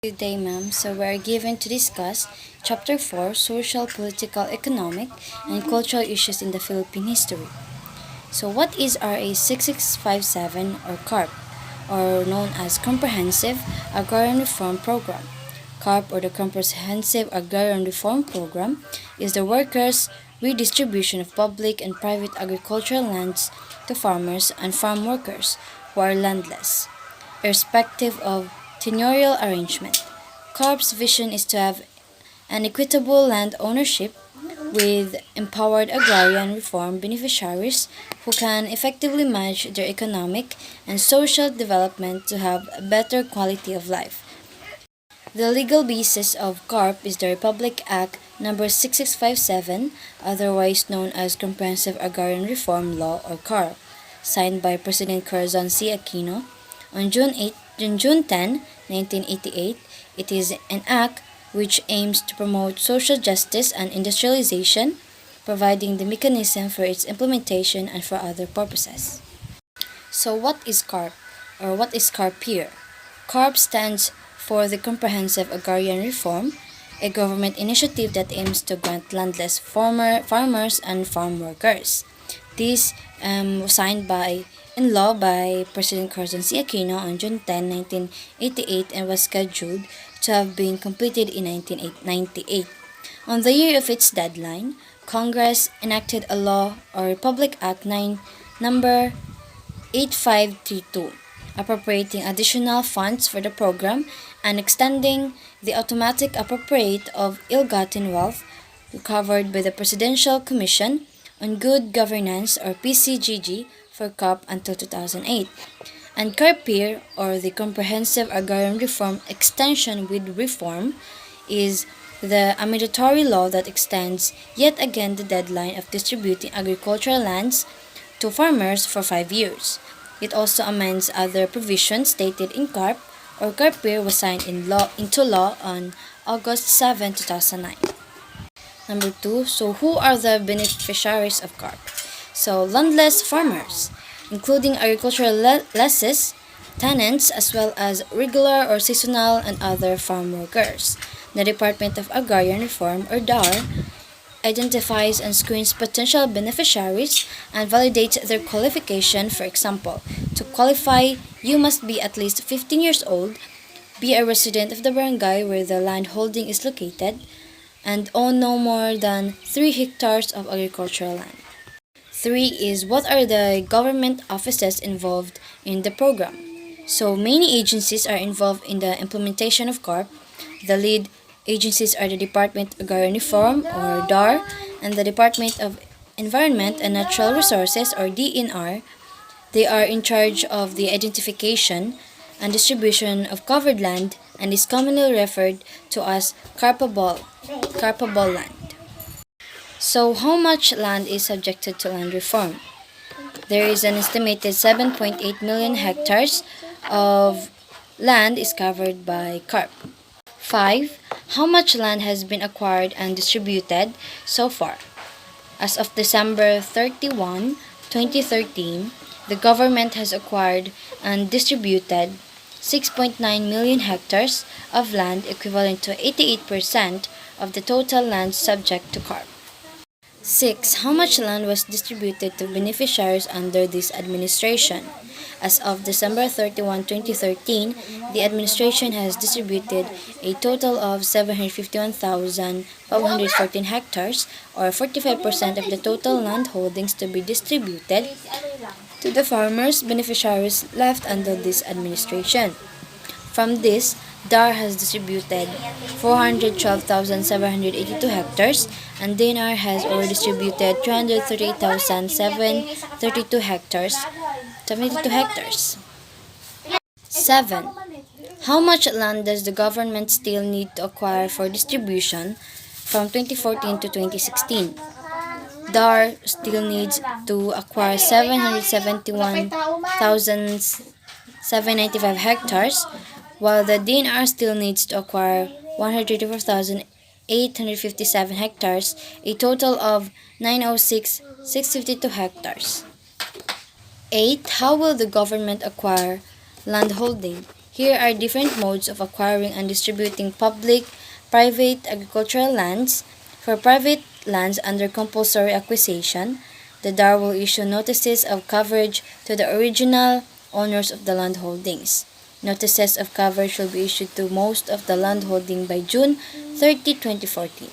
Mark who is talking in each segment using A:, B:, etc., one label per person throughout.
A: Good day, ma'am. So we are given to discuss Chapter 4, Social, Political, Economic, and Cultural Issues in the Philippine History. So what is RA 6657 or CARP, or known as Comprehensive Agrarian Reform Program? CARP, or the Comprehensive Agrarian Reform Program, is the workers' redistribution of public and private agricultural lands to farmers and farm workers who are landless, irrespective of tenurial arrangement. CARP's vision is to have an equitable land ownership with empowered agrarian reform beneficiaries who can effectively manage their economic and social development to have a better quality of life. The legal basis of CARP is the Republic Act No. 6657, otherwise known as Comprehensive Agrarian Reform Law or CARP, signed by President Corazon C. Aquino on June 10, 1988. It is an act which aims to promote social justice and industrialization, providing the mechanism for its implementation and for other purposes. So what is CARP, or what is CARP here? CARP stands for the Comprehensive Agrarian Reform, a government initiative that aims to grant landless farmers and farm workers. This was signed in law by President Corazon C. Aquino on June 10, 1988, and was scheduled to have been completed in 1998. On the year of its deadline, Congress enacted a law, or Republic Act 9 number 8532, appropriating additional funds for the program and extending the automatic appropriate of ill-gotten wealth recovered by the Presidential Commission on Good Governance, or PCGG, for CARP until 2008. And CARPIR, or the Comprehensive Agrarian Reform Extension with Reform, is a mandatory law that extends yet again the deadline of distributing agricultural lands to farmers for 5 years. It also amends other provisions stated in CARP, or CARPIR was signed into law on August 7, 2009. Number 2, so who are the beneficiaries of CARP? So landless farmers, including agricultural lessees, tenants, as well as regular or seasonal and other farm workers. The Department of Agrarian Reform, or DAR, identifies and screens potential beneficiaries and validates their qualification. For example, to qualify, you must be at least 15 years old, be a resident of the barangay where the land holding is located, and own no more than 3 hectares of agricultural land. 3 is what are the government offices involved in the program. So many agencies are involved in the implementation of CARP. The lead agencies are the Department of Agrarian Reform, or DAR, and the Department of Environment and Natural Resources, or DNR. They are in charge of the identification and distribution of covered land and is commonly referred to as carpable land. So how much land is subjected to land reform? There is an estimated 7.8 million hectares of land is covered by CARP. 5. How much land has been acquired and distributed so far? As of December 31, 2013, the government has acquired and distributed 6.9 million hectares of land, equivalent to 88% of the total land subject to CARP. 6. How much land was distributed to beneficiaries under this administration? As of December 31, 2013, the administration has distributed a total of 751,514 hectares, or 45% of the total land holdings to be distributed to the farmers beneficiaries left under this administration. From this, DAR has distributed 412,782 hectares, and DNR has already distributed 338,732 hectares. 7. How much land does the government still need to acquire for distribution from 2014 to 2016? DAR still needs to acquire 771,795 hectares, while the DNR still needs to acquire 134,857 hectares, a total of 906,652 hectares. 8. How will the government acquire land holding? Here are different modes of acquiring and distributing public, private agricultural lands. For private lands under compulsory acquisition, the DAR will issue notices of coverage to the original owners of the land holdings. Notices of coverage will be issued to most of the land holding by June 30, 2014.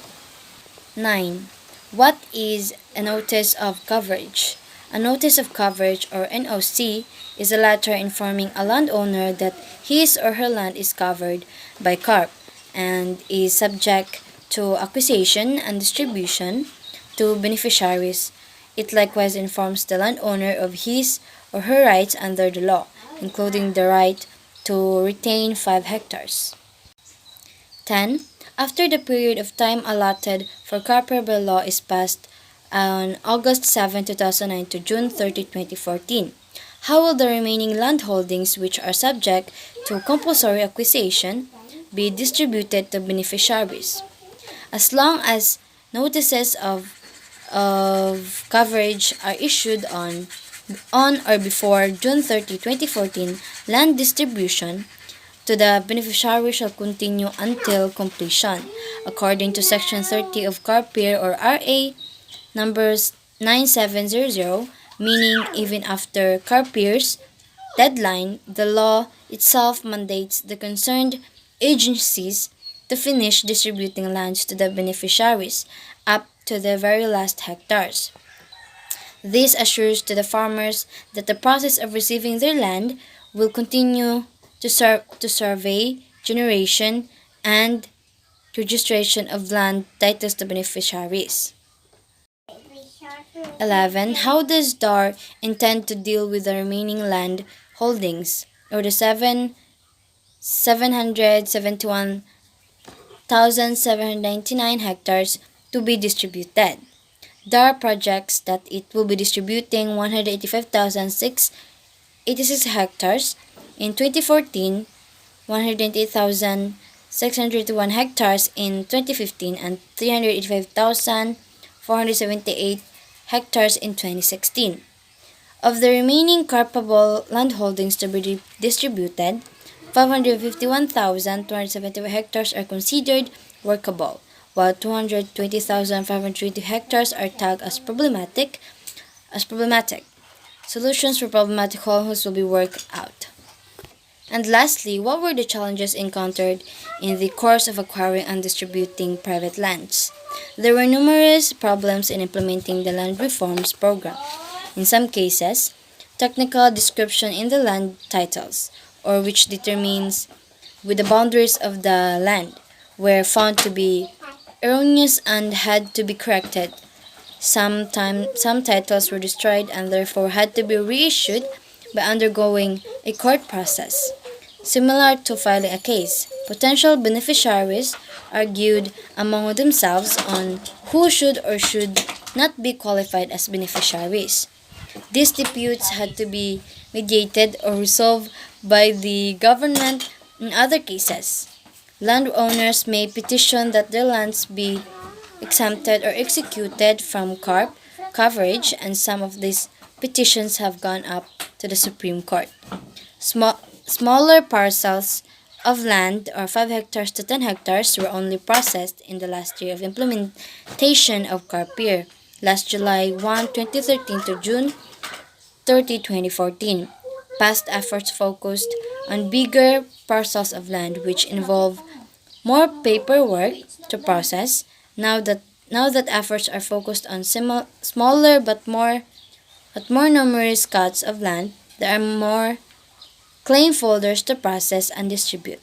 A: 9. What is a notice of coverage? A notice of coverage, or NOC, is a letter informing a landowner that his or her land is covered by CARP and is subject to acquisition and distribution to beneficiaries. It likewise informs the landowner of his or her rights under the law, including the right to retain 5 hectares. 10. After the period of time allotted for CARP by law is passed on August 7, 2009 to June 30, 2014, how will the remaining land holdings which are subject to compulsory acquisition be distributed to beneficiaries? As long as notices of coverage are issued on or before June 30, 2014, land distribution to the beneficiary shall continue until completion, according to Section 30 of CARPIR or RA numbers 9700, meaning even after CARPIR's deadline, the law itself mandates the concerned agencies to finish distributing lands to the beneficiaries up to the very last hectares. This assures to the farmers that the process of receiving their land will continue to survey, generation, and registration of land titles to beneficiaries. 11. How does DAR intend to deal with the remaining land holdings, or the 771,799 hectares to be distributed? DAR projects that it will be distributing 185,686 hectares in 2014, 108,601 hectares in 2015, and 385,478 hectares in 2016. Of the remaining carpable land holdings to be distributed, 551,270 hectares are considered workable, while 220,520 hectares are tagged as problematic. Solutions for problematic holdings will be worked out. And lastly, what were the challenges encountered in the course of acquiring and distributing private lands? There were numerous problems in implementing the land reforms program. In some cases, technical description in the land titles, or which determines with the boundaries of the land, were found to be erroneous and had to be corrected. Some titles were destroyed and therefore had to be reissued by undergoing a court process. Similar to filing a case, potential beneficiaries argued among themselves on who should or should not be qualified as beneficiaries. These disputes had to be mediated or resolved by the government. In other cases, landowners may petition that their lands be exempted or executed from CARP coverage, and some of these petitions have gone up to the Supreme Court. Smaller parcels of land, or 5 hectares to 10 hectares, were only processed in the last year of implementation of CARPIR, last July 1, 2013 to June 30, 2014. Past efforts focused on bigger parcels of land which involve more paperwork to process. Now that efforts are focused on smaller but more numerous cuts of land, there are more claim folders to process and distribute.